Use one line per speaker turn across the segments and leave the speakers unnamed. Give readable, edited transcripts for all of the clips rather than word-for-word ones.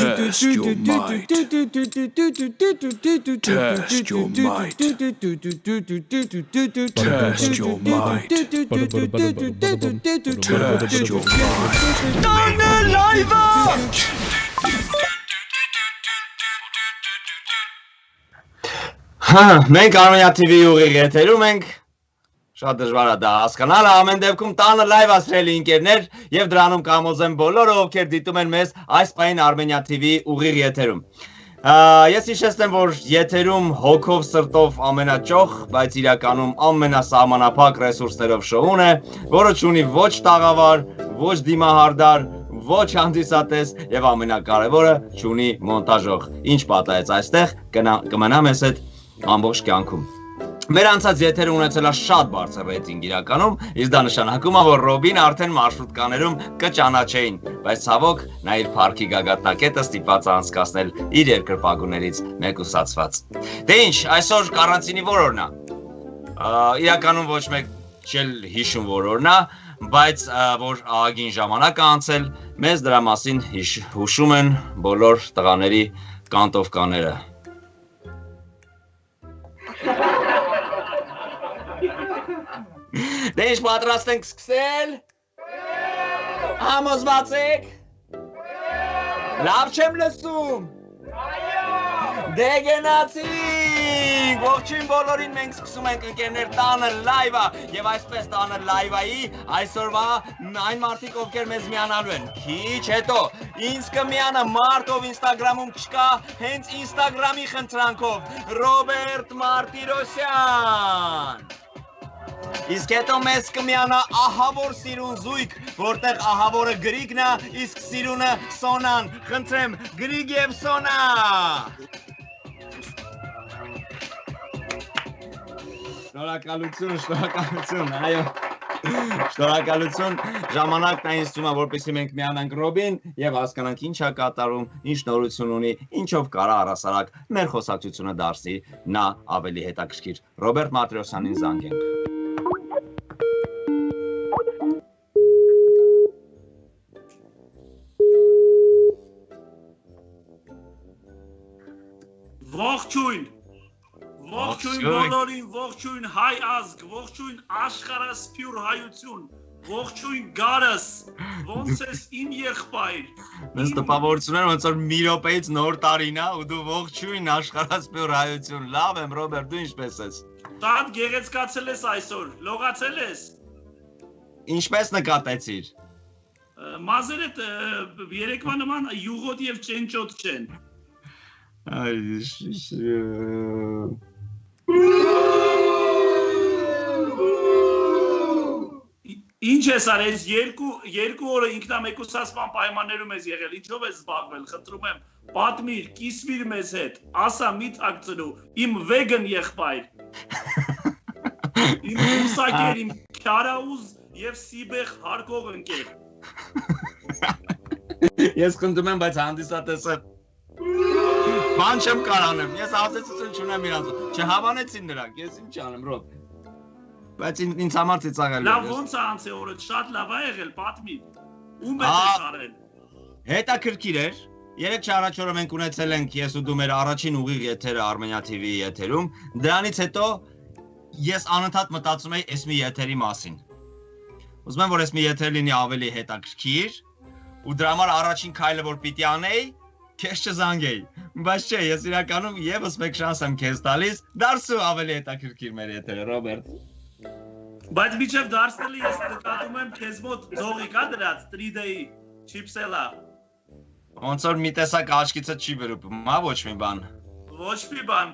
Test your might. Test your might. Test your might. Test your might.
Tane live-a!
Մենք Armenia TV ուղիղ եթերում ենք, շատ դժվար է դա հասկանալը, ամեն դեպքում տանը լայվ ասրելի ընկերներ և դրանում կամոզեմ բոլորը, ովքեր դիտում են մեզ այս պահին Armenia TV ուղիղ եթերում։ Ես հիշեցնեմ, որ եթերում հոգով սրտով ամենաճոխ, բայց իրականում ամենասահմանափակ ռեսուրսներով շոուն է, որը չունի ոչ տաղավար, ոչ դիմահարդար, ոչ հանդիսատես և ամենակարևորը չունի մոնտաժող։ Ինչ պատահեց այստեղ, կմնա մեզ հետ ամբողջ կյանքում։ Մեր անցած եթերը ունեցել է շատ բարձր ռեյտինգ իրականում, իսկ դա նշանակում է, որ Ռոբին արդեն մարշրուտկաներում կճանաչեին, բայց ցավոք նա իր փառքի գագաթնակետը ստիպված է անցկացնել իր երկրպագուներից մեկուսացված։ Դե ինչ, այսօր կարանտինի որ օրն է։ Իրականում ոչ մեկ չել հիշում որ օրն է, բայց որ ահագին ժամանակ է անցել, մեզ դրա մասին հուշում են բոլոր տղաների կանտովկաները։ Դե ինչ պատրաստ ենք սկսել։ Համոզված եք։ Լավ չեմ լսում։ Դե գնացինք։ Ողջույն բոլորին, մենք սկսում ենք ընկերներ տանը լայվա եւ այսպես տանը լայվայի այսօրվա այն մարդիկ ովքեր մեզ միանալու են։ Քիչ հետո ինձ կմիանա մարդ ով Instagram-ում չկա, հենց Instagram-ի խնդրանքով Ռոբերտ Մարտիրոսյան։ Իսկ հետո մեզ կմիանա ահավոր սիրուն զույգ, որտեղ ահավորը Գրիգն է, իսկ սիրունը Սոնան։ Խնդրեմ, Գրիգ եւ Սոնա։ Շնորհակալություն, այո։ Շնորհակալություն, ժամանակն է ինձ թվում է, որպեսզի մենք միանանք Ռոբին եւ հասկանանք ինչ է կատարում, ինչ նորություն ունի, ինչով կարա առասարակ մեր խոսակցությունը դարձնի նա ավելի հետաքրքիր։ Ռոբերտ Մարտիրոսյանին զանգենք։
Ողջույն բոլորին, ողջույն հայ ազգ, ողջույն աշխարհասփյուր հայություն, ողջույն գարս, ոնց ես իմ եղբայր։
Մեզ տպավորություն էր, ոնց որ մի րոպեից նոր տարին է ու դու ողջույն աշխարհասփյուր հայություն։ Լավ եմ, Ռոբերտ, դու ինչպես ես։
Տան գեղեցկացել ես այսօր, լողացել ես։ Ինչպես
նկատեցիր։
Մազերդ երեկվա նման յուղոտ եւ ճենճոտ չեն։ Ինչ ես արես, երկու օրը ինքնամեկուսացման պայմաններում ես եղել, ինչով ես զբաղվել, խնդրում եմ, պատմիր, կիսվիր մեզ հետ, ասա մի թաքցնու, իմ վեգան եղբայր, իմ ուսակեր, իմ քյարաուզ և սիբեղ հարկող ընկեր։
Ես խնդրում եմ, բայց հանդիսատեսը բան չեմ կարանեմ, ես ազդեցություն չունեմ իրանց, չհավանեցին նրանք, ես ինչ անեմ, Ռոբ։ Բայց ինձ համար ծիծաղելի է։
Լավ ոնց է անցել օրը, շատ լավ է եղել, պատմի։ Ում ես արել։
Հետաքրքիր էր։ 3 առաջ օրը մենք ունեցել ենք ես ու դու մեր առաջին ուղիղ եթերը Armenia TV-ի եթերում։ Դրանից հետո ես անընդհատ մտածում էի այս մի եթերի մասին։ Ուզում եմ որ այս մի եթեր լինի ավելի հետաքրքիր ու դրա համար առաջին քայլը որ պիտի անեի, քեզ չզանգեի։ Բայց չէ, ես իրականում եւս մեկ շանս եմ քեզ տալիս, դարձու ավելի հետաքրքիր մեր եթերը, Ռոբերտ։
Բայց միջև դարձնելի ես նկատում եմ քեզ մոտ ձողի կա դրած 3D-ի չիպսելա։
Ոնց որ մի տեսակ աչքիցը չի վրուպում, հա ոչ մի բան։
Ոչ մի բան,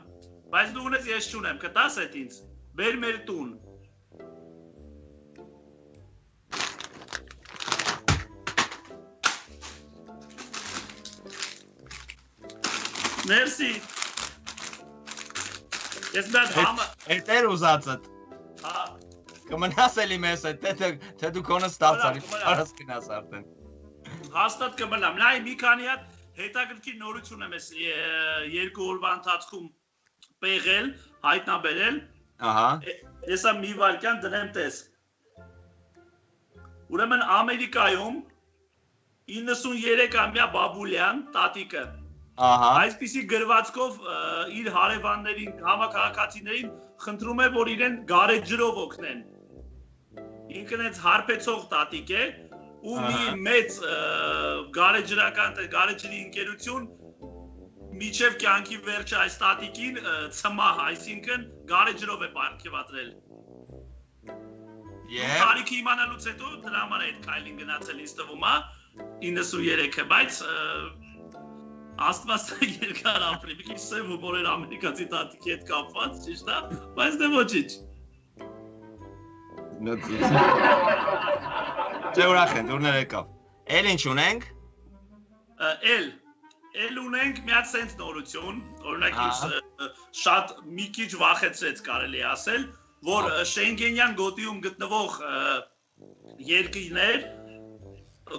բայց դու ունես ես չունեմ, կտաս այդ ինձ։ Բեր մեր տուն։ Մերսի։ Ես մատ համը։
Էդ էր ուզածդ։
Հա։
Կմնաս էլի մեզ հետ, թե դու կոնը ստացար, արած կնաս արդեն։
Հաստատ կմնամ, նայ մի քանի հատ հետաքրքիր նորություն եմ ես երկու օրվա ընթացքում պեղել, հայտնաբերել։
Ահա։
Եսա մի վարկյան դնեմ տես։ Ուրեմն Ամերիկայում 93-ամյա Բաբուլյան տատիկը
Ահա
այսպիսի գրվածքով իր հարևաններին, համակարգացիներին խնդրում է, որ իրեն գարեջրով օգնեն։ Ինքն էս հարբեցող տատիկ է ու մի մեծ գարեջրի ընկերություն միջև կյանքի վերջը այս տատիկին ցմահ, այսինքն գարեջրով է պարգևատրել։ Տարիքի իմանալուց հետո դրա համար այդ քայլին գնացել ինձ թվում է 93-ը, բայց Աստված երկար ապրի, մի քիչ սև ու բոլոր ամերիկացի տատիկի հետ կապված, ճիշտ է, բայց դե ոչինչ։
Չէ ուրախ են, դուրներ եկավ։ Էլ ինչ ունենք։
Էլ ունենք մի հատ սենց նորություն, օրինակ շատ մի քիչ վախեցրեց կարելի ասել, որ Շենգենյան գոտիում գտնվող երկրներ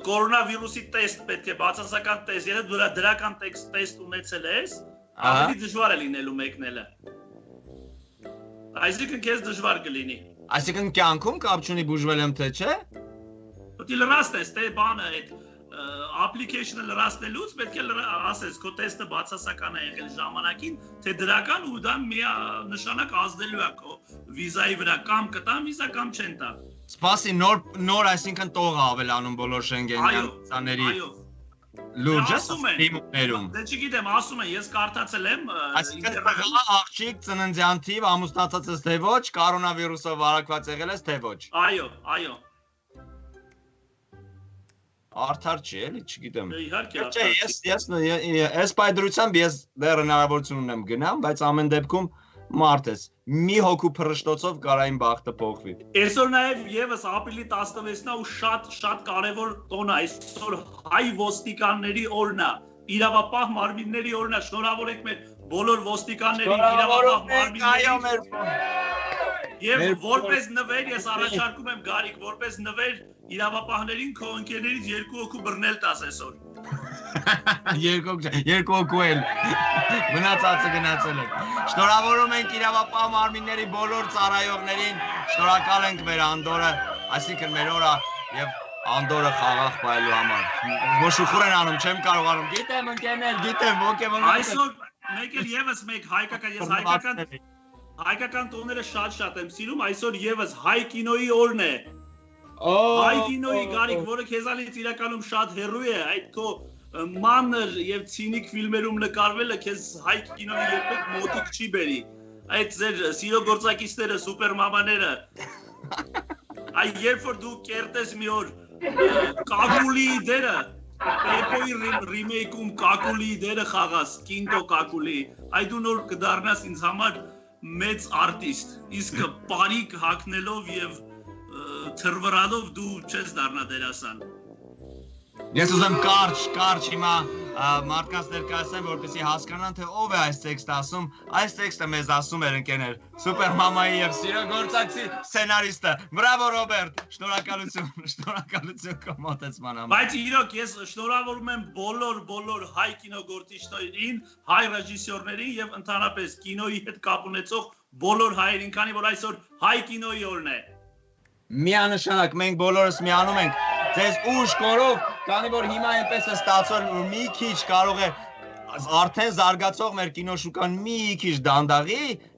կորոնավիրուսի տեստ պետք է բացասական տեստ, եթե դու դրական տեստ ունեցել ես, ավելի դժվար է լինելու մեկնելը։ Այսինքն քեզ դժվար կլինի։
Այսինքն կյանքում կապ չունի բուժվել եմ թե չէ։
Պետք է լրացնես, թե բանը այդ application-ը լրացնելուց պետք է ասես, քո տեստը բացասական է եղել ժամանակին, թե դրական ու դա նշանակ ազդելու է քո վիզայի վրա, կամ կտան վիզա կամ չեն տա։
Սպասի նոր այսինքն տող ավելանում բոլոր Շենգենյան վիզաների լուրջ է։
Դե չգիտեմ, ասում են, ես կարդացել եմ
այսինքն աղջիկ ծննդյան թիվ ամուսնացած ես թե ոչ, կորոնավիրուսով վարակված եղել ես թե ոչ։
Այո։
Արդար չի էլի, չգիտեմ։
Իհարկե
Չէ, ես պայդրությամբ ես դեռ հնարավորություն ունեմ գնամ, բայց ամեն դեպքում մարդ ես, մի հոգու փռշտոցով կարային բախտը փոխվի։
Այսօր նաև եւս ապրիլի 16-ն է ու շատ կարևոր տոն է, այսօր հայ ոստիկանների օրն է, իրավապահ մարմինների օրն է, շնորհավորեք մեր բոլոր ոստիկաններին, իրավապահ մարմիններին։ Եվ որպես նվեր ես առաջարկում եմ Գարիկ, որպես նվեր իրավապահներին քո ընկերներից 2 հոգու բռնել տաս այսօր։
Երկու հոգու էլ մնացածը գնացել են։ Շնորհավորում ենք իրավապահ մարմինների բոլոր ծառայողներին, շնորհակալ ենք մեր Անդորը, այսինքն մեր օրը եւ Անդորը խաղաղ պահելու համար։ Ոչուխուր են անում, չեմ կարողանում։ Գիտեմ ընկերներ, գիտեմ ոգևոր։
Այսօր մեկ էլ եւս մեկ հայկական, ես հայկական տոները շատ եմ սիրում, այսօր եւս հայ կինոյի օրն է։ Հայ կինոյի Գարիկ, որը քեզանից իրականում շատ հեռու է, այդ քո մանր եւ ցինիկ ֆիլմերում նկարվելը քեզ հայ կինոյի երբեք մոտիկ չի բերի։ Այդ ձեր սիրո գործակիցները, սուպերմամաները։ Այդ երբ որ դու կերտես մի օր Կակուլի դերը, Էպոյի ռիմեյքում Կակուլի դերը խաղաս, Կինտո Կակուլի, այդ դու նոր կդառնաս ինձ համար մեծ արտիստ, իսկ պարիկ հագնելով եւ թրվրանով դու չես դառնա դերասան։
Ես ուզում կարճ հիմա մարդկանց ներկայացնեմ, որպեսզի հասկանան, թե ով է այս տեքստը ասում։ Այս տեքստը մեզ ասում էր ընկերներ, Սուպերմամայի եւ սիրո գործակցի սցենարիստը։ Բրավո Ռոբերտ, շնորհակալություն քո մոտեցման համար։
Բայց իրոք ես շնորհավորում եմ բոլոր հայ կինոգործիչներին, հայ ռեժիսորներին եւ ընդհանրապես կինոյի հետ կապ ունեցող բոլոր հայերին, քանի որ այսօր հայ կինոյի օրն է։
Միանշանակ մենք բոլորս միանում ենք ձեզ ուժ կորով, քանի որ հիմա այնպես է ստացվել, որ մի քիչ կարող է արդեն զարգացող մեր կինոշուկան մի քիչ դանդաղի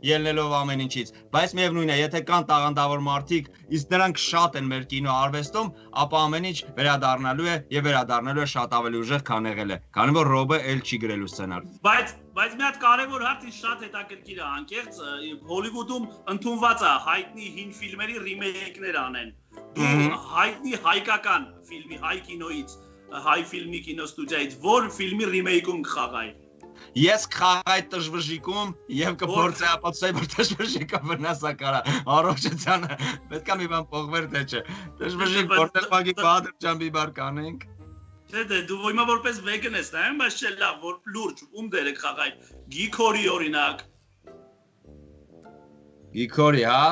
ելնելով ամեն ինչից, բայց միևնույն է, եթե կան տաղանդավոր մարդիկ, իսկ նրանք շատ են մեր կինո արվեստում, ապա ամեն ինչ վերադառնալու է եւ վերադառնալու է շատ ավելի ուժեղ, քան եղել է, քանի որ Ռոբը էլ չի գրելու սցենար։
Բայց մի հատ կարևոր հարց ինձ շատ հետաքրքիր է, անկեղծ Հոլիվուդում ընդունված է հայտնի հին ֆիլմերի ռիմեյքներ անեն։ Դու հայտնի հայկական ֆիլմի, հայ կինոից, հայ ֆիլմի կինոստուդիայից որ ֆիլմի ռիմեյքում կխաղայի։
Ես կխաղայի Տժվժիկում եւ կփորձեի ապացուցել, որ Տժվժիկը վնասակար է առողջությանը։ Պետք է մի բան փոխվեր թե չէ։ Տժվժիկ որտեղ բագի Բադր ջան բիբար կանենք։
Չէ, դու հիմա որպես վեգան ես նայում, բայց չէ լավ, որ լուրջ ում դերը կխաղայի։ Գիքորի օրինակ։
Գիքորի, հա։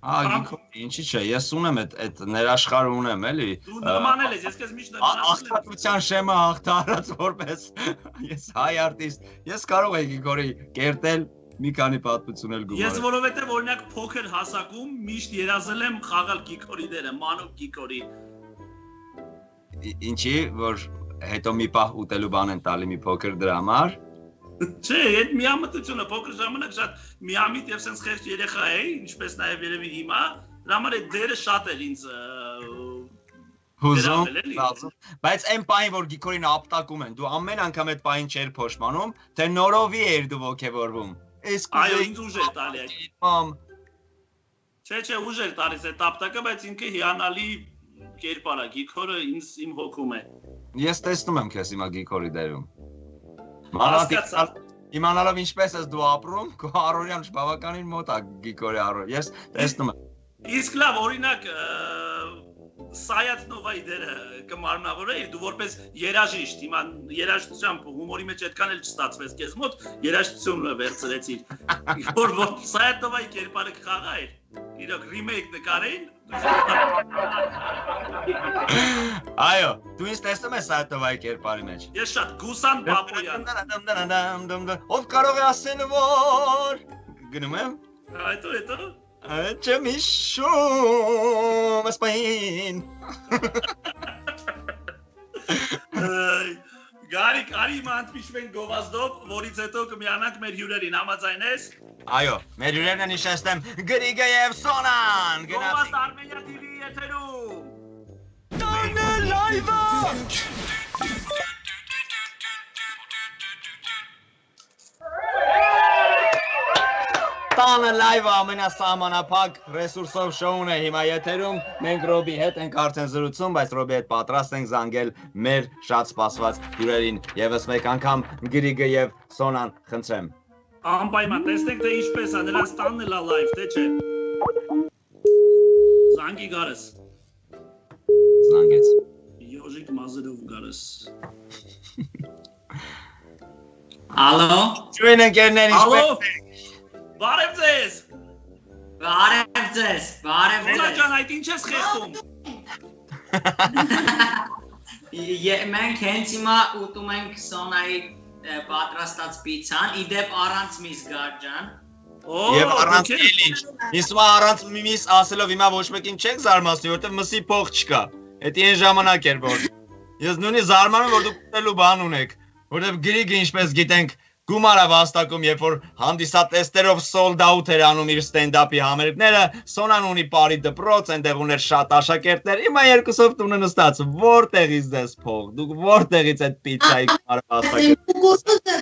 Գիքորի, ինչի՞ չէ, ես ունեմ այդ ներաշխարհը ունեմ, էլի։
Դու նմանել ես, ես քեզ միշտ նմանել եմ։
Աղքատության շեմը հաղթարած որպես ես հայ արտիստ, ես կարող եի Գիքորի կերտել մի քանի պատմություն էլ գումարել։
Ես որովհետև օրինակ փոքր հասակում միշտ երազել եմ խաղալ Գիքորի դերը, Մանուկ Գիքորի։
Ինչի, որ հետո մի պահ ուտելու բան են տալի մի փոքր դրա համար։
Չէ, այդ միամտությունը փոքր ժամանակ շատ միամիտ եւ sense խեղճ երեխա է, ինչպես նաեւ երևի հիմա, դրա համար այդ դերը շատ էր ինձ
հուզում, բայց այն պահին, որ Գիկորին ապտակում են, դու ամեն անգամ այդ պահին չեր փոշմանում, թե նորովի էր դու ոգևորվում։
Այո, ինձ ուժ էր տալի այդ։
Մամ։
Չէ, ուժ էր տալիս այդ ապտակը, բայց ինքը հիանալի կերպար է, Գիկորը ինձ իմ հոգում է։
Ես տեսնում եմ քեզ հիմա Գիկորի դերում։
Հասկացա։
Իմանալով ինչպես ես դու ապրում, քո առօրյան բավականին մոտ է Գիկորի առօրյա։ Ես տեսնում եմ։
Իսկ լավ, օրինակ Սայաթնովայի դերը կմարմնավորեի, դու որպես երաժիշտ, հիմա երաժշտությամբ հումորի մեջ այդքան էլ չստացվեց քեզ մոտ, երաժշտությունը վերցրեցիր։ Որ Սայաթնովայի կերպարը կխաղայր, իրոք ռիմեյք նկարեին։
Այո, դու ինձ տեսնում ես Սայաթնովայի կերպարի մեջ։
Ես շատ Գուսան Բաբոյան։
Ով կարող է ասել որ գնում եմ։
Հետո
Չեմ հիշում, ասպայն։
Գարիկ, արի մանտվիշվեն գովազդով, որից հետո կմիանանք մեր հյուրերին, համաձայն ես։
Այո, մեր հյուրերն են իշեստեմ Գրիգը և Սոնան։
Գովազդ Արմենիա TV եթերում։
Տանը լայվը։ Տանը լայվը ամենասահմանափակ ռեսուրսով շոուն է հիմա եթերում, մենք Ռոբի հետ ենք արդեն զրուցում, բայց Ռոբի հետ պատրաստ ենք զանգել մեր շատ սպասված հյուրերին, եւս մեկ անգամ Գրիգը եւ Սոնան խնդրեմ։
Անպայման, տեսնենք թե ինչպես է, նրանց տանն էլ է լայվ, թե չէ։ Զանգի գարես։
Զանգեց։
Յոժիկ մազերով գարես։
Ալո։
Ճույն ընկերներ ինչպես եք։
Բարև ձեզ։
Բարև ձեզ։
Սոնա ջան, այդ ինչ ես խեղդում։
Մենք հենց հիմա ուտում ենք Սոնայի պատրաստած պիցան, իդեպ առանց միս գարջան։
Եվ առանց էլինչ։ Իսկ առանց միս ասելով հիմա ոչ մեկին չեք զարմացնի, որովհետև մսի փող չկա։ Դա այն ժամանակ էր որ։ Ես նույնիսկ զարմանում որ դուք ուտելու բան ունեք, որովհետև Գրիգը ինչպես գիտենք գումարը վաստակում, երբ որ հանդիսատեսներով sold out էր անում իր stand-up-ի համերգները, Սոնան ունի բարի դպրոց, այնտեղ ուներ շատ աշակերտներ, հիմա երկուսով տունը նստած, որտեղից դες փող, դուք որտեղից այդ պիցայի գումարը վաստակում։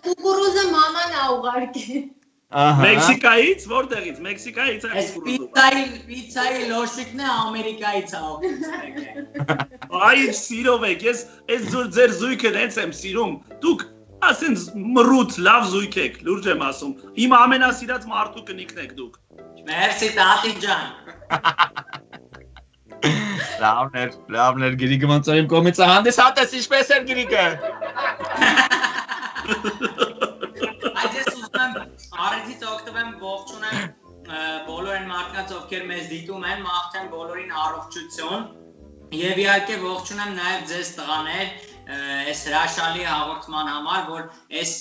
Կուկուրուզը մաման ա ուղարկել։
Մեքսիկայից, որտեղից, Մեքսիկայից է կուկուրուզը։
Պիցայի լոշիկն է Ամերիկայից ա օգտվել։
Այ սիրով եք, ես այս ձեր զույգը հենց եմ սիրում, դուք ասենց մռութ լավ զույգ եք, լուրջ եմ ասում։ Իմ ամենասիրած մարդու կնիկն եք դուք։
Մերսի տատի ջան։
Լավն էր Գրիգը ոնց որ իմ կողմից հանդիսատես ինչպես էր Գրիգը։
Այս ուզում եմ առիթից օգտվեմ ողջունեմ բոլոր այն մարդկանց, ովքեր մեզ դիտում են, մաղթեմ բոլորին առողջություն եւ իհարկե ողջունեմ նաեւ ձեզ տղաներ այս հրաշալի հաղորդման համար, որ այս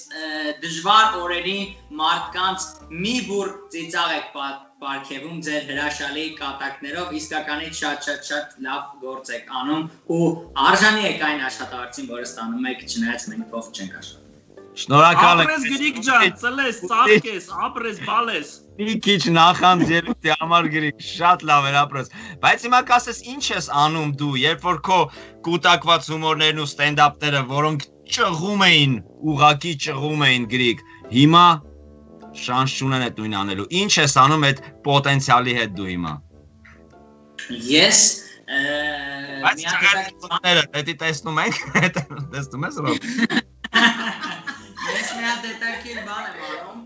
դժվար օրերին մարդկանց մի բուր ծիծաղ եք պարգևում ձեր հրաշալի կատակներով, իսկականից շատ լավ գործ եք անում ու արժանի եք այն աշխատավարձին, որը ստանում եք, չնայած մենք փող չենք աշխատում։
Շնորհակալ եմ։
Ապրես Գրիգ ջան, ծլես, ծաղկես, ապրես, բալես։
Մի քիչ նախանձելուց համար Գրիգ, շատ լավ էր ապրես։ Բայց հիմա կասես ինչ ես անում դու, երբ որ քո կուտակված հումորներն ու ստենդափները, որոնք ճղում էին, ուղակի ճղում էին Գրիգ, հիմա շանս չունեն այդ նույնը անելու։ Ինչ ես անում այդ պոտենցիալի հետ դու հիմա։
Ես
Բայց չգարները, դա տեսնում ենք, տեսնում ես Ռոբ։
Ես մի հատ հետաքրքիր բան եմ անում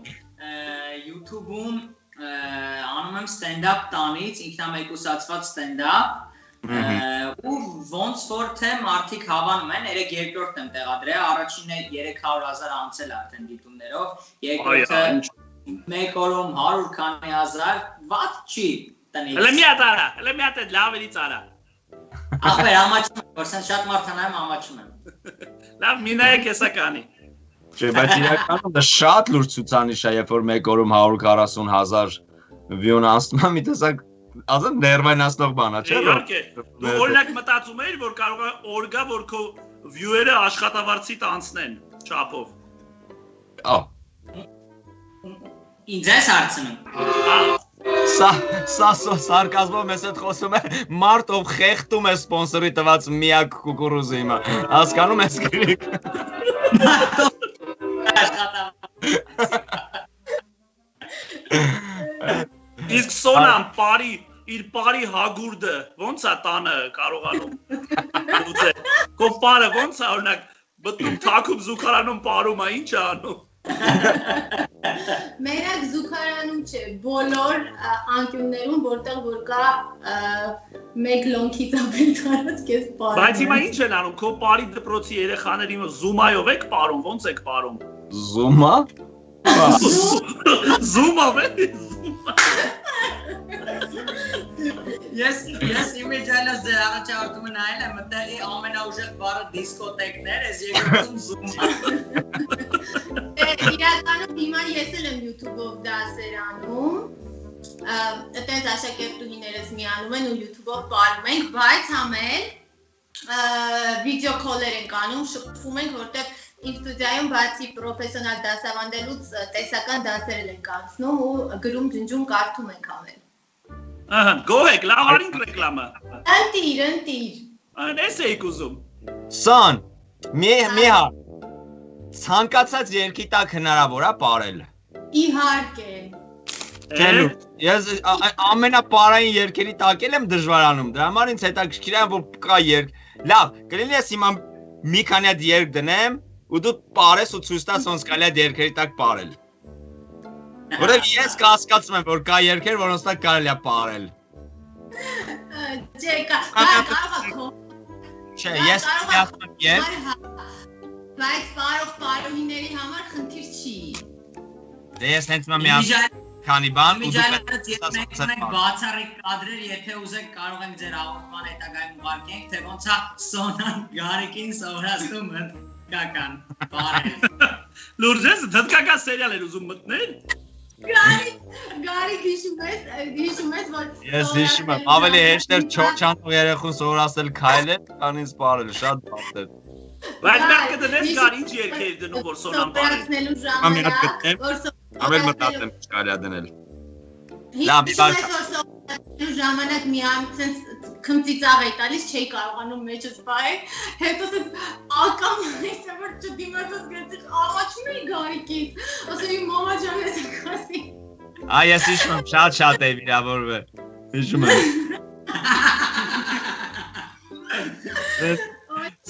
YouTube-ում անում եմ stand-up տանից, ինքնամեկուսացված stand-up ու ոնց որ թե մարդիկ հավանում են, երեք երկրորդն եմ տեղադրել, առաջինը 300,000 անցել արդեն դիտումներով, երկրորդը մեկ օրում 100 քանի հազար, ված չի տնից։
Հələ մի հատ լավերից արա։
Ախպեր, ամաչում եմ, որ սեն շատ մարդանայում ամաչում եմ։
Լավ, մի նայեք եսականի։
Չէ, բայց իրականում դա շատ լուրջ ցուցանիշ է, երբ որ մեկ օրում 140,000 վիուն անցնում է, մի տեսակ ասեմ ներվայնացնող բան է, չէ՞։
Իհարկե։ Դու օրինակ մտածում ես, որ կարող է օր գա, որ քո view-երը աշխատավարձիդ անցնեն չափով։
Ահ։
Ինձ ես հարցնում։
Սա սարկազմով մեզ հետ խոսում է մարդ ով խեղդում է սպոնսորի տված միակ կուկուրուզը հիմա։ Հասկանում ես գրիկ։
Իսկ Սոնան իր բարի հագուրդը ոնց է տանը կարողանում լուծել։ Քո բարը ոնց է օրինակ մտնում թաքում զուգարանում ապարում է, ինչ է անում։
Մենակ զուգարանում չէ, բոլոր անկյուններում, որտեղ որ կա մեկ լոնքից ավել տարած քեզ պարում։
Բայց հիմա ինչ են անում, քո բարի դպրոցի երեխաներին զումայով եք պարում, ոնց եք պարում։
Զումա։
Զումով է։
Ես իմիջիալս ձեր առաջարկումը նայել եմ, մտելի ամենաուժեղ բառը դիսկոտեկներ, ես եկողում զումա։
Իրականում հիմա ես էլ եմ YouTube-ով դասեր անում, այդպես աշակերտուհիներս միանում են ու YouTube-ով պարում ենք, բայց համել վիդեո քոլեր ենք անում, շփվում ենք, որտեղ իմ ստուդիայում բացի պրոֆեսիոնալ դասավանդելուց տեսական դասեր ենք անցնում ու գրում ջնջում կարդում ենք ամեն։
Ահա, գոհեք, լավ արինք ռեկլամը։
Ընտիր։
Այս էիք ուզում։
Սան, մի հա։ Ցանկացած երկի տակ հնարավոր է ապարել։
Իհարկե։
Չելու, ես ամենապարային երկերի տակ եմ դժվարանում, դրա համար ինձ հետաքրքիր է, որ կա երկ։ Լավ, կլինի ես հիմա մի քանի հատ երկ դնեմ, ու դու պարես ու ցույց տաս ոնց կարելի է երկերի տակ պարել։ Որովհետև ես կհասկացում եմ, որ կա երկեր, որոնց տակ կարելի է պարել։
Չէ, կարող է։
Չէ, ես ասում եմ,
բայց պարողիների համար խնդիր չի։
դե ես հենց մի քանի բան ու դու
մենք բացառիկ կադրեր, եթե ուզեք կարող ենք ձեր հաղորդման հետագայում ուղարկենք, թե ոնց է Սոնան Գարիկին սովորացնում հնդկական բառեր։
Լուրջ ես, հնդկական սերիալ էր ուզում մտնել։
Գարիկ հիշում ես, որ
ես հիշում եմ, ավելի հեշտ էր 4 չանցող երեխուն սովորացնել քայլել, քան ինձ պարել, շատ բարդ էր։
Բայց մենք կդնես գար ինչ երկեր դնում, որ Սոնան բարի։
Ամեն մտածեմ ինչ կարելի է դնել։ Լավ, մի բան։
Ժամանակ մի ամսից քմծիծաղ է տալիս, չէի կարողանում մեջս բայել, հետո ակամ ես որ չդիմացած գեցի, առաջում էի Գարիկից, ասում եմ մամա ջան ես ասի։
Այ ես հիշում եմ, շատ էի վիրավորվել։ Հիշում եմ։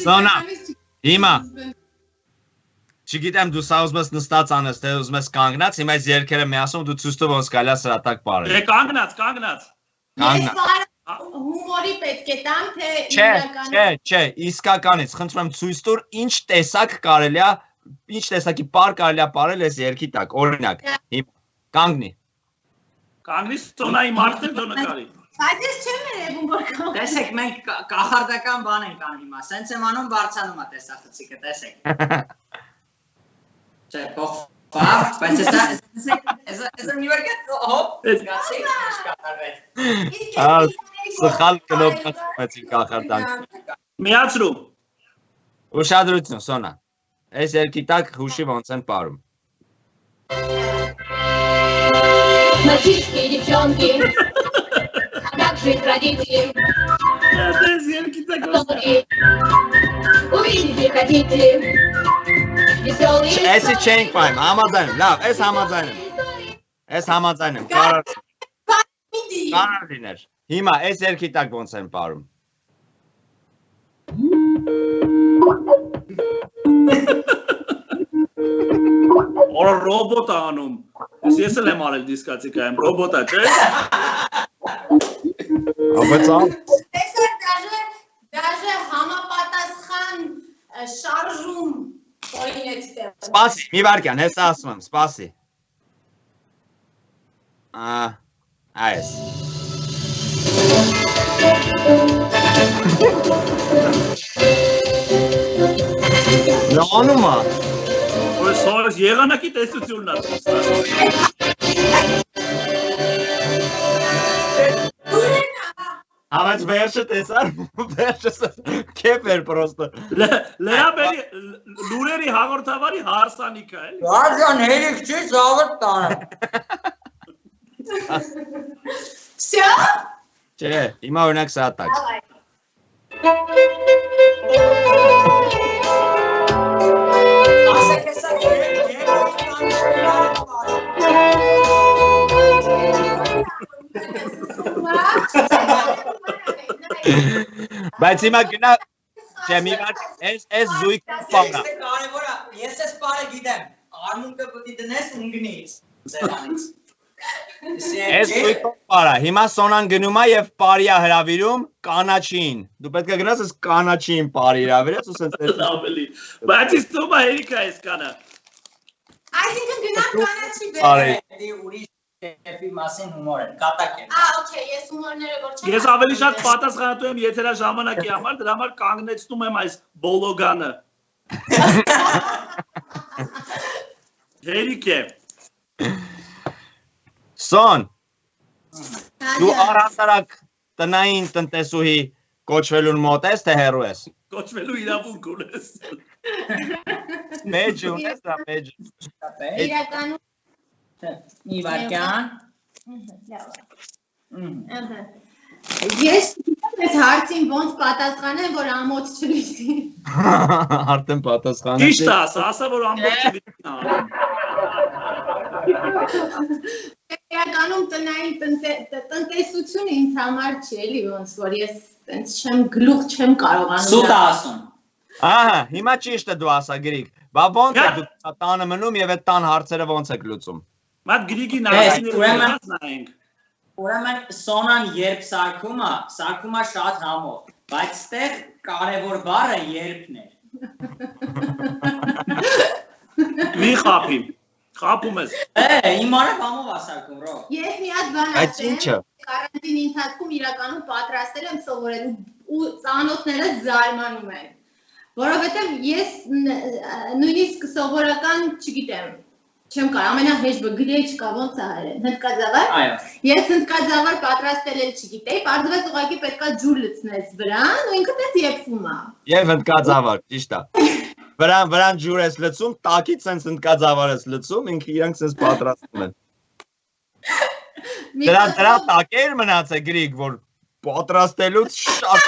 Սոնա, հիմա չգիտեմ դու սա ուզում ես նստած անես, թե ուզում ես կանգնած, հիմա այս երկերը միասում դու ցույց տու ոնց կարելի է սրա տակ պարել։
Դե կանգնած։
Ես հումորի պետք է տամ, թե
Չէ, իսկականից, խնդրում եմ ցույց տուր ինչ տեսակ կարելի է, ինչ տեսակի պար կարելի է պարել այս երկի տակ, օրինակ, հիմա կանգնի։
Կանգնի Սոնայի մարդը դու նկարի։
Բայց ես չեմ երևում, որ կանգնի։
Տեսեք, մենք կախարդական բան ենք անում հիմա, սենց եմ անում բարձանում է տեսախցիկը, տեսեք։ Չէ, փոխվավ, բայց ես մի վար գետ, հոպ, զգացիք, ինչ կատարվեց։
Սխալ կնոպած մեցին կախարդանք։
Միացրու։
Ուշադրություն, Սոնա, այս երկի տակ հուշի ոնց են պարում։
Мальчишки и девчонки, как жить родители, увидите, хотите, веселые
Էսի չենք պայմ, համաձայնում, լավ, ես համաձայնում, կարար լիներ, հիմա այս երկի տակ ոնց են պարում։
Օր ռոբոտ է անում, ես էլ եմ արել դիսկացիկայում, ռոբոտ է, չէ։
Բայց
Տեսեք, դաժե համապատասխան շարժում օրինեց դեռ։
Սպասի, մի վարկյան, ես ասում եմ, սպասի։ Այս։ Լանում է։
Սոյս եղանակի տեսությունն է։
Դու
Համաձ վերջը տեսար, վերջը քեֆ էր պրոստը։
Լրաբերի լուրերի հաղորդավարի հարսանիքը էլի։
Ջան, հերիք չի, ծաղր տանը։
Всё?
Չէ, հիմա օրինակ սա տակ։
Ասեք հեսա
Բայց հիմա գնա, չէ, մի վար, այս զույգ պարը։
կարևորը, ես ես պարը գիտեմ, արմունկը պտի դնես ունգնից, ձերանից։
Այս զույգ պարը, հիմա Սոնան գնում է և պարիա հրավիրում կանաչին։ Դու պետք է գնաս ես կանաչին պարի հրավիրես ու սենց տեսնես։
Ավելի։ Բայց իսկ դու հերիքա ես կանը։
Այսինքն գնանք կանաչի
Արի։
Ուրիշ կեֆի մասին հումոր են, կատակ են։
Okay, ես հումորները որ չեմ։
Ես ավելի շատ պատասխանատու եմ եթերաժամանակի համար, դրա համար կանգնեցնում եմ այս բոլոգանը։ Հերիք է։
Սոն, դու առհասարակ տնային տնտեսուհի կոչվելուն մոտ ես, թե հեռու ես։
Կոչվելու իրավունք ունես։
Մեջը ունես, դա մեջը։
Իրականում
Մի վարկյան։
Ես այս հարցին ոնց պատասխանեմ, որ ամոթ չլինի։
Արդեն պատասխանը։
Ճիշտ ասա, որ ամբողջ չլինի։
Իրականում տնային տնտեսությունը ինձ համար չի էլի ոնց որ ես տենց չեմ գլուխ չեմ կարողանում։
Սուտ ասում։
Ահա, հիմա ճիշտ է դու ասա Գրիգ։ Բա ոնց է դու տանը մնում եւ այդ տան հարցերը ոնց եք լուծում։
Մատ Գրիգի նարասիները նայենք։
Ուրեմն Սոնան երբ սարքում է շատ համով, բայց ստեղ կարևոր բառը երբն էր։
Մի խափի։ Խափում ես։
Իմ արև համով է սարքում, ռո։
Ես մի հատ բան
Այդ
ասեմ,
ինչը։
կարանտինի ընթացքում իրականում պատրաստել եմ սովորել ու ծանոթները զարմանում են։ Որովհետև ես նույնիսկ սովորական, չգիտեմ, չեմ կարող, ամենահեշտ գրեչկա ոնց է հայերեն, հնդկաձավար։
Այո։
Ես հնդկաձավար պատրաստել էլ չգիտեի, պարզվեց ուղղակի պետքա ջուր լցնես վրան, ու ինքը դες եփվում է։
Եվ հնդկաձավար, ճիշտ է։ Վրան ջուր ես լցում, տակից սենց հնդկաձավար ես լցում, ինքը իրանք սենց պատրաստում են։ Դրա տակեր մնաց է Գրիգ, որ պատրաստելուց շատ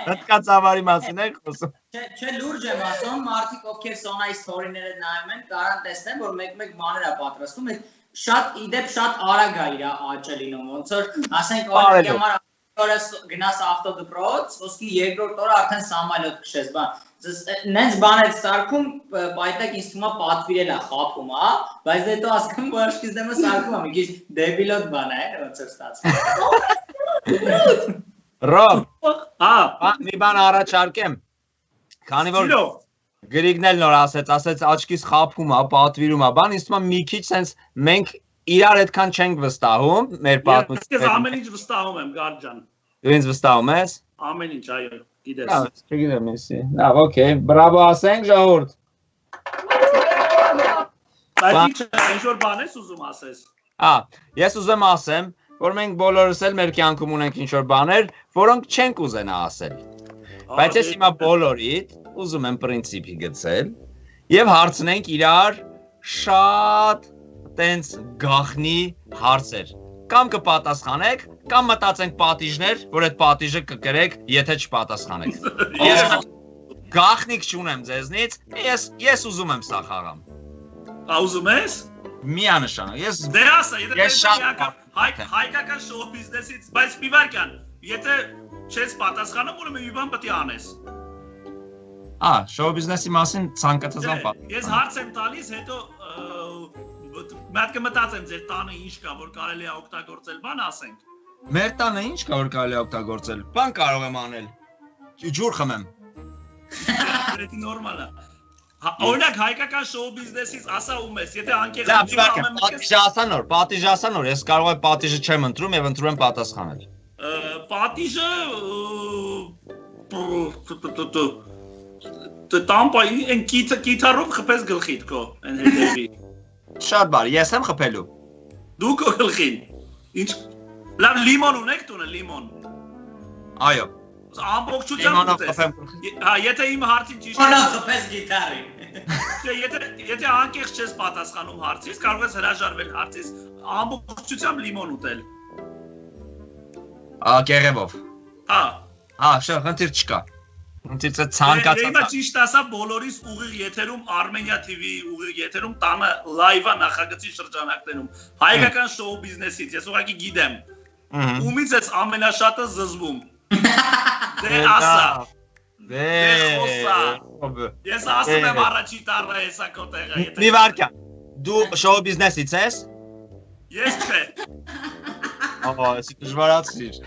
հնդկաձավարի մասին են խոսում։
Չէ, լուրջ եմ ասում, մարդիկ ովքեր Սոնայի ստորիները նայում են, կարան տեսնեն, որ մեկ-մեկ բաներ է պատրաստում, շատ իդեպ շատ արագ է իր աճը լինում, ոնց որ ասենք օրինակ համար օրը գնաս ավտոդպրոց, ոսկի երկրորդ օրը արդեն սամալյոտ քշես, բան։ Նենց բան է սարքում, պայտակ ինձ թվում է պատվիրել է, խափում է, բայց դե հետո ասում որ սկիզբը սարքում է, մի քիչ դեբիլոտ բան է, ոնց որ ստացվում։
Ռոբ,
Հա,
մի բան առաջարկեմ։ Քանի որ Գրիգն էլ նոր ասեց աչքիս խափում է, պատվիրում է, բան, ինձ թվում է մի քիչ sense մենք իրար այդքան չենք վստահում մեր պատմությունը։
Ես ամեն ինչ վստահում եմ, Գարջան։
Դու ինձ վստահում ես։
Ամեն ինչ, այո, գիտես։
Լավ, չգիտեմ էսի։ Լավ, օքեյ, բրավո ասենք ժողովուրդ։
Բայց ինչ որ բան ես ուզում ասես։
Ես ուզեմ ասեմ, որ մենք բոլորս էլ մեր կյանքում ունենք ինչ-որ բաներ, որոնք չենք ուզենա ասել։ Բայց ես հիմա բոլորիդ ուզում եմ պրինցիպի գծել եւ հարցնենք իրար շատ տենց գախնի հարցեր։ Կամ կպատասխանեք, կամ մտածենք պատիժներ, որ այդ պատիժը կկրեք, եթե չպատասխանեք։ Ես գախնիկ չունեմ ձեզնից, ես ուզում եմ սա խաղամ։
Ուզում ես։
Միանշանակ, ես
Դե ասա,
Ես շատ
հայկական շոու բիզնեսից, բայց մի վարքան, եթե չես պատասխանում, ուրեմն մի բան պետք է անես։
շոու բիզնեսի մասին ցանկացած բան։
Ես հարց եմ տալիս, հետո մտածեմ ձեր տանը ինչ կա, որ կարելի է օգտագործել, բան ասենք։
Մեր տանը ինչ կա, որ կարելի է օգտագործել։ Բան կարող եմ անել։ Ջուր խմեմ։
Դա նորմալ է։ Օրինակ հայկական շոու բիզնեսից ասա ում ես, եթե
Լավ, պատիժ ասա նոր, ես կարող եմ պատիժը չեմ ընտրում եւ ընտրում եմ պատասխանել։
Պատիժը տամպայի են կիթառով խփես գլխիդ քո, այն հետևի։
Շատ բարի, ես եմ խփելու։
Դու քո գլխին։ Ինչ Լավ լիմոն ունեք տունը լիմոն։
Այո։
Ամբողջությամբ ուտես։ Հա, եթե իմ հարցին ճիշտ
Ոնա խփես գիտարին։
Եթե անկեղծ չես պատասխանում հարցից, կարող ես հրաժարվել հարցից, ամբողջությամբ լիմոն ուտել։
Կեղևով։
Հա։
Շա, խնդիր չկա։ Խնդիրը ցանկացած։
Հիմա ճիշտ ասա բոլորիս ուղիղ եթերում Armenia TV ուղիղ եթերում տանը լայվա նախագծի շրջանակներում հայկական շոու բիզնեսից ես ուղղակի գիտեմ։ Ումից ես ամենաշատը զզվում։ Դե ասա։
Դե
խոսա։ Ես ասում եմ առաջի տարվա հեսա քո տեղը եթե։
Մի վարքյան։ Դու շոու բիզնեսից ես։
Ես չէ։
Ես դժվարացրիր։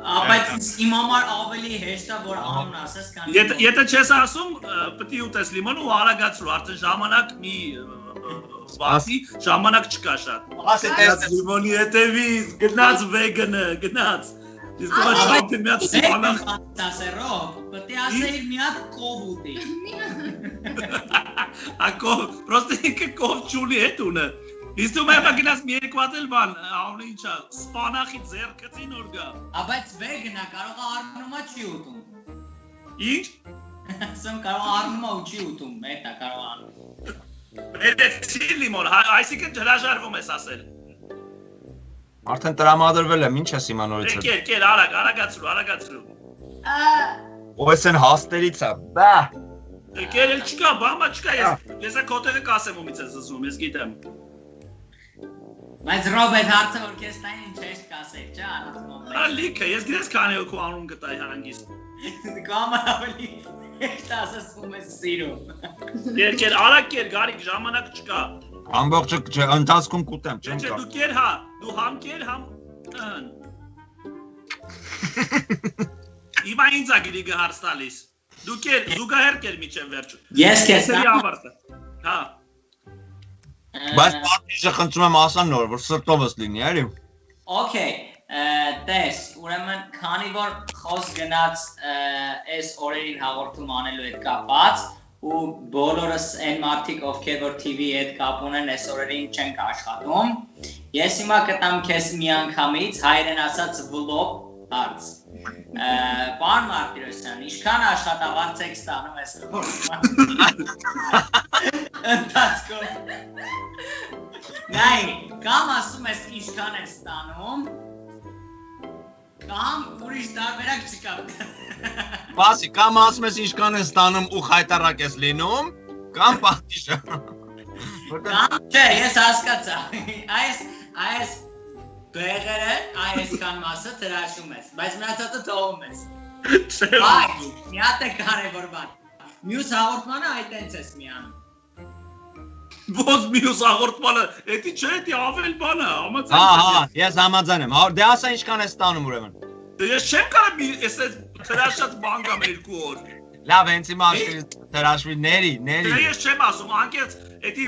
Բայց իմ համար ավելի հեշտ է որ անուն ասես քան
Եթե չես ասում, պետք է ուտես լիմոն ու արագացրու, արդեն ժամանակ մի սպասի, ժամանակ չկա շատ։
Ասի տես
Լիմոնի հետևից, գնաց վեգանը, գնաց։ Ես դու չափի մի հատ սպանախ
ասերո, պետք է ասեիր մի հատ կով ուտի։
Ակո, պրոստը ինքը կով չունի հետ ունը։ Իսկ դու մեղա գնաց մի երկու հատ էլ բան, անունը ինչա, սպանախի ձեռքցին որ գա։
Բայց վեգանա կարող է առնումա չի ուտում։
Ինչ։
Ասում կարող առնումա ու չի ուտում, դա կարող է անում։
Բերեցի լիմոն, այսինքն հրաժարվում ես ասել։
Արդեն տրամադրվել եմ, ինչ ես հիմա նորից։
Կեր, արագացրու։
Ու ես են հաստերից է, բա։
Կեր էլ չկա, բամա չկա, ես քո տեղը կասեմ ումից ես զզվում, ես գիտեմ։
Բայց Ռոբերտ հարցը որ քեզ տային ինչ ես կասել, չէ՞, առանց
Լիքը, ես գիտես քանի օքու անուն գտայի հանգիստ։
Կամար ավելի հեշտ ասում ես սիրում։
Կեր, արագ կեր, գարիկ, ժամանակ չկա։
Ամբողջը ընթացքում կուտեմ, չեմ
Չէ,
կա։
դու կեր հա, դու համ կեր, համ Հիմա ինձ ա գիրիկը հարց տալիս։ Դու կեր, զուգահեռ կեր միջև վերջ։
Ես քեզ
ավարտը։ Հա։
Բայց պատիժը խնդրում եմ ասան նոր, որ սրտովս լինի, էլի։
Okay, տես, ուրեմն քանի որ խոսք գնաց այս օրերին հաղորդում անելու հետ կապած ու բոլորս այն մարդիկ ովքեր որ TV-ի հետ կապ ունեն այս օրերին չենք աշխատում, ես հիմա կտամ քեզ միանգամից հայերեն ասած վլոգ հարց։ Պարոն Մարտիրոսյան, ինչքան աշխատավարձ եք ստանում այս ընթացքում։ Նայ, կամ ասում ես ինչքան ես ստանում, կամ ուրիշ տարբերակ չկա։
Բասի, կամ ասում ես ինչքան ես ստանում ու խայտարակ ես լինում, կամ պատիժը։
Կամ չէ, ես հասկացա։ Այս բեղերը, այսքան մասը տրաշում ես, բայց մնացածը թողում ես։ Բայց, մի հատ է կարևոր բան։ Մյուս հաղորդմանը այտենց ես միանում։
Ոնց մյուս հաղորդմանը, էդի չէ, էդի ավել բանը,
Հա, ես համաձայն եմ։ Դե ասա ինչքան ես ստանում ուրեմն։
Դե ես չեմ կարող այս տրաշած բան կամ 2 օր։
Լավ, հենց հիմա տրաշվի ների։
Դե ես չեմ ասում, անկեղծ, էդի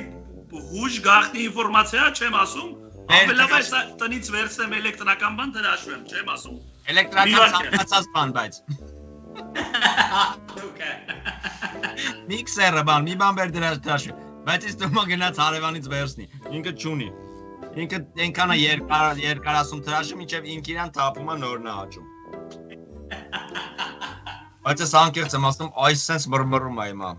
հուշ գաղտնի ինֆորմացիա չեմ ասում։ Ամենլավ այս տնից վերցնեմ էլեկտրական բան տրաշվեմ, չեմ ասում։
Էլեկտրական ցանկացած բան, բայց։ Միքսերը բան, մի բան բեր տրաշվի։ Բայց ես դու գնաց հարևանից վերցնի, ինքը չունի։ Ինքը այնքան է երկարասում տրաշում, մինչև ինքը իրան թափում է նորն է աճում։ Բայց ես անկեղծ եմ ասում, այս սենց մռմռում է հիմա։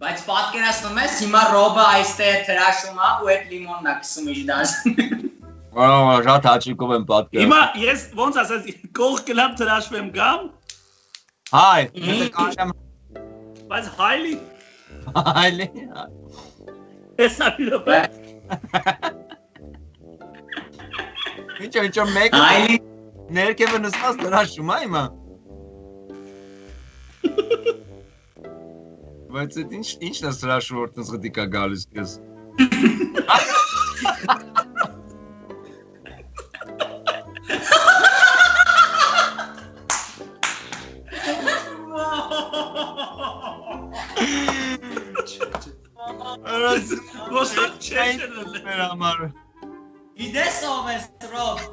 Բայց պատկերացնում ես, հիմա Ռոբը այստեղ տրաշում է ու այդ լիմոնն է քսում իր դաշտին։
Շատ հաճիկով եմ պատկերացնում։
Հիմա ես ոնց ասած կողք գնամ տրաշվեմ գամ։
Հայ, դե կարամ։
Բայց հայլի։
Հայլի։
Էսա փիլոպե։
Ինչ մեկ։
Հայլի։
Ներքևը նստած տրաշում է հիմա։ Բայց այդ ինչն է սրաշու որ տես գտի կա գալիս կես։
Ոստակ չեշելել։
Մեր համար։
Իդես ով ես Ռոբ,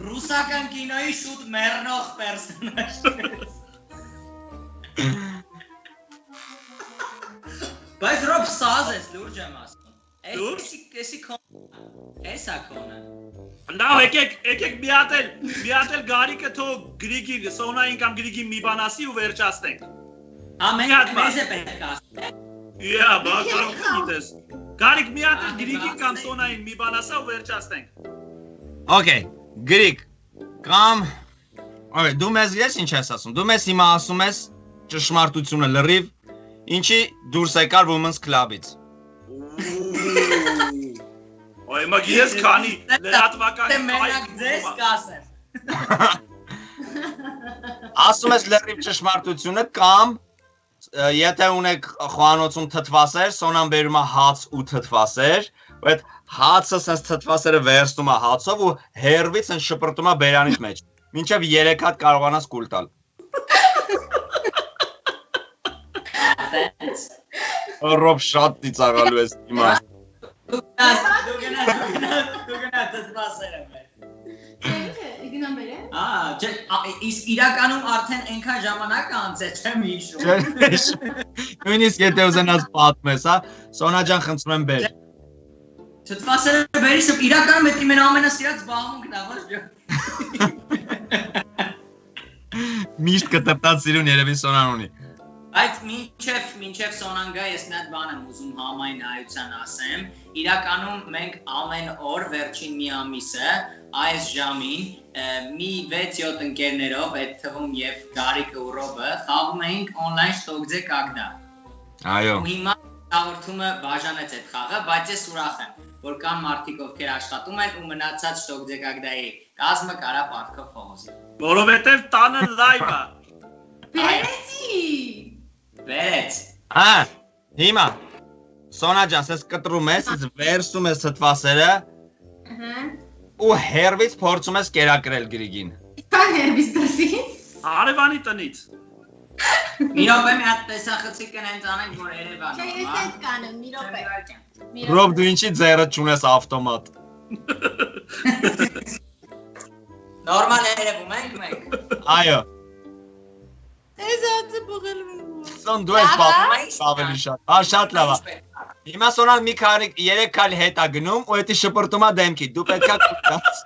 ռուսական կինոյի շուտ մեռնող պերսոնաժ ես։ Որով սազ ես լուրջ եմ ասում։
Լուրջ։
Էսի քոն։ Էսա քոնը։
Now եկեք մի հատ էլ Գարիկը թող Գրիգի Սոնային կամ Գրիգի մի բան ասի ու վերջացնենք։
Ամեն
հատ
մեզ է պետք ասել։
Yeah, բացառում գիտես։ Գարիկ մի հատ էլ Գրիգի կամ Սոնային մի բան ասա ու վերջացնենք։
Okay, Գրիգ կամ Okay, դու մեզ ես ինչ ես ասում։ Դու մեզ հիմա ասում ես ճշմարտությունը լրիվ, ինչի դուրս եկար Women's Club-ից։
Այ մագիես քանի լրատվական
Մենակ ձեզ կասեմ։
Ասում ես լրիվ ճշմարտությունը կամ եթե ունեք խոհանոցում թթվասեր, Սոնան բերում է հաց ու թթվասեր, ու այդ հացը sense թթվասերը վերցնում է հացով ու հերվից sense շպրտում է բերանից մեջ։ Մինչև 3 հատ կարողանաս կուլ տալ։ Ռոբ շատ ծիծաղալու ես հիմա։
Դու գնաս դասերը մեր։
Իգնան բերե։
Իսկ իրականում արդեն այնքան ժամանակ անցել չեմ հիշում։
Նույնիսկ եթե ուզենաս պատմես, հա, Սոնա ջան, խնդրում եմ բեր։
Թթվասերը բերիշ իրականում դա իմ ամենասիրած զբաղմունքն է, ոչ ջան։
Միշտ կտրտած սիրուն երևի Սոնան ունի։
Այդ մինչև Սոնան գա ես մի հատ բան եմ ուզում համայն այության ասեմ։ Իրականում մենք ամեն օր վերջին մի ամիսը այս ժամին մի 6-7 ընկերներով, այդ թվում եւ Գարիկը ու Ռոբը խաղում էինք on-line Շտոկձե Կագդա։
Այո։
Ու հիմա հաղորդումը բաժանեց այդ խաղը, բայց ես ուրախ եմ, որ կան մարդիկ ովքեր աշխատում են ու մնացած Շտոկձե Կագդայի կազմը կարա պարտքով փողոցի։
Որովհետև տանը լայվ է։
Բերեցի։
Բերեց։
Հա, հիմա Սոնա ջան, ես կտրում ես, վերցնում ես թթվասերը ու հերվից փորձում ես կերակրել Գրիգին։
Բան հերվից դասի։
Արևանի տնից։
Մի րոպե մի հատ տեսախցիկ կնենք անենք, որ Երևանում։
Չէ, ես այդ կանեմ, մի րոպե։
Ռոբ, դու ինչի ձեռը չունես ավտոմատ։
Նորմալ երևում ենք մենք։
Այո։
Ես ածը բողել եմ։
Սոն դու ես պատմում ավելի շատ։ Հա, շատ լավ է։ Հիմա Սոնան մի քանի 3 քայլ հետ է գնում ու էդի շպրտում է դեմքի։ Դու պետքա կուտած։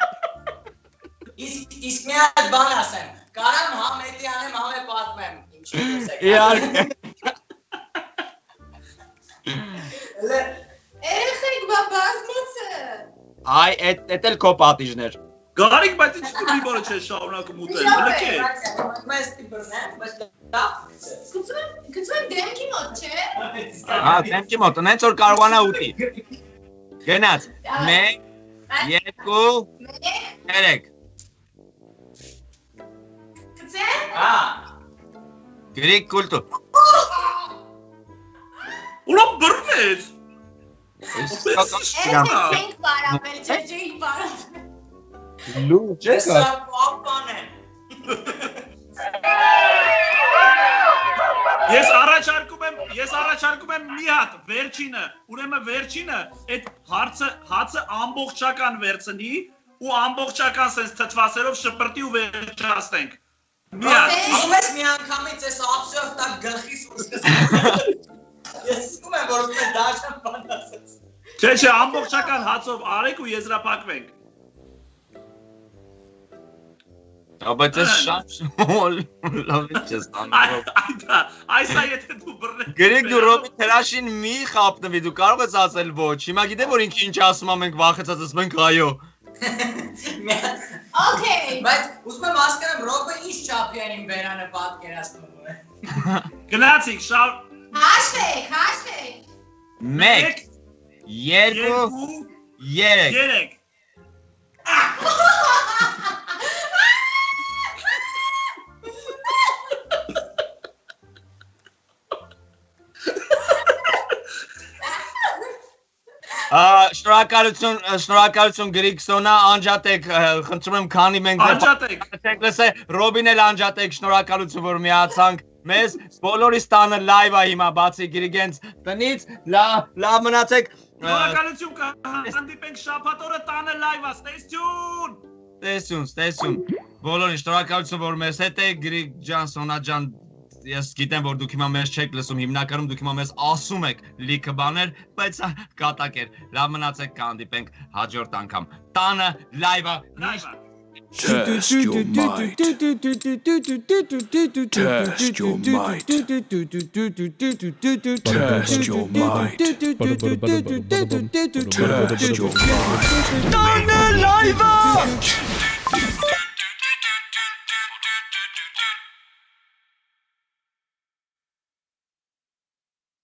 Իսկ մի հատ բան ասեմ։ Կարամ համետի անեմ, համե պատմեմ։ Ինչի՞ ես եկա։
Իհարկե։
Երեխեք բաբազմոցը։
Այ, էդ էլ քո պատիժներ։
Գարիկ, բայց ինչ դու մի բառը չես շարունակում ուտել, լքե։
Բայց դիպրնեմ, բայց դա։
Գցում դեմքի մոտ, չէ։
Հա, դեմքի մոտ, նենց որ կարողանա ուտի։ Գնաց։ 1 2 3
Գցեմ։
Հա։
Գրիգ կուլտու։
Ուրա բռնես։
Ենք բարապել, չէ բարապել։
Լուրջ
Ես պապան եմ։
Ես առաջարկում եմ մի հատ, վերջինը, ուրեմն վերջինը այդ հացը ամբողջական վերցնի ու ամբողջական sense թթվասերով շպրտի ու վերջացնենք։ Մի հատ։
Ասում ես մի անգամից ես աբսուրդ տակ գլխիս ու սկսում։ Ես զգում եմ, որ ուզում եմ դաշան բան ասես։
Չէ, ամբողջական հացով արեք ու եզրափակվենք։
Բայց ես շատ լավ չես տանում։
Այսա եթե դու բռնես։
Գրիգ դու Ռոբի թրաշին մի խապնվի, դու կարող ես ասել ոչ։ Հիմա գիտեմ որ ինքը ինչ ասում է, մենք վախեցած ասում ենք այո։
Okay։
Բայց ուզում եմ հասկանամ Ռոբը ինչ չափի է իմ բերանը պատկերացնում է։
Գնացինք,
Հաշվեք։
1 2 3 Շնորհակալություն Գրիգ Սոնա, անջատեք, խնդրում եմ, քանի մենք
անջատեք։
լսե Ռոբին էլ անջատեք, շնորհակալություն որ միացանք մեզ, բոլորիս տանը լայվ է հիմա, բացի Գրիգենց տնից, լավ մնացեք։
Շնորհակալություն կհանդիպենք շաբաթ օրը տանը լայվ է, stay tuned։
Տեսություն, բոլորին շնորհակալություն որ մեզ հետ եք, Գրիգ ջան, Սոնա ջան, ես գիտեմ որ դուք հիմա մեզ չեք լսում, հիմնականում դուք հիմա մեզ ասում եք լիքը բաներ, բայց կատակ էր։ Լավ մնացեք, կհանդիպենք հաջորդ անգամ։ Տանը լայվը միշտ
Test your might. Test your might. Test your might. Test your might.
Տանը լայվը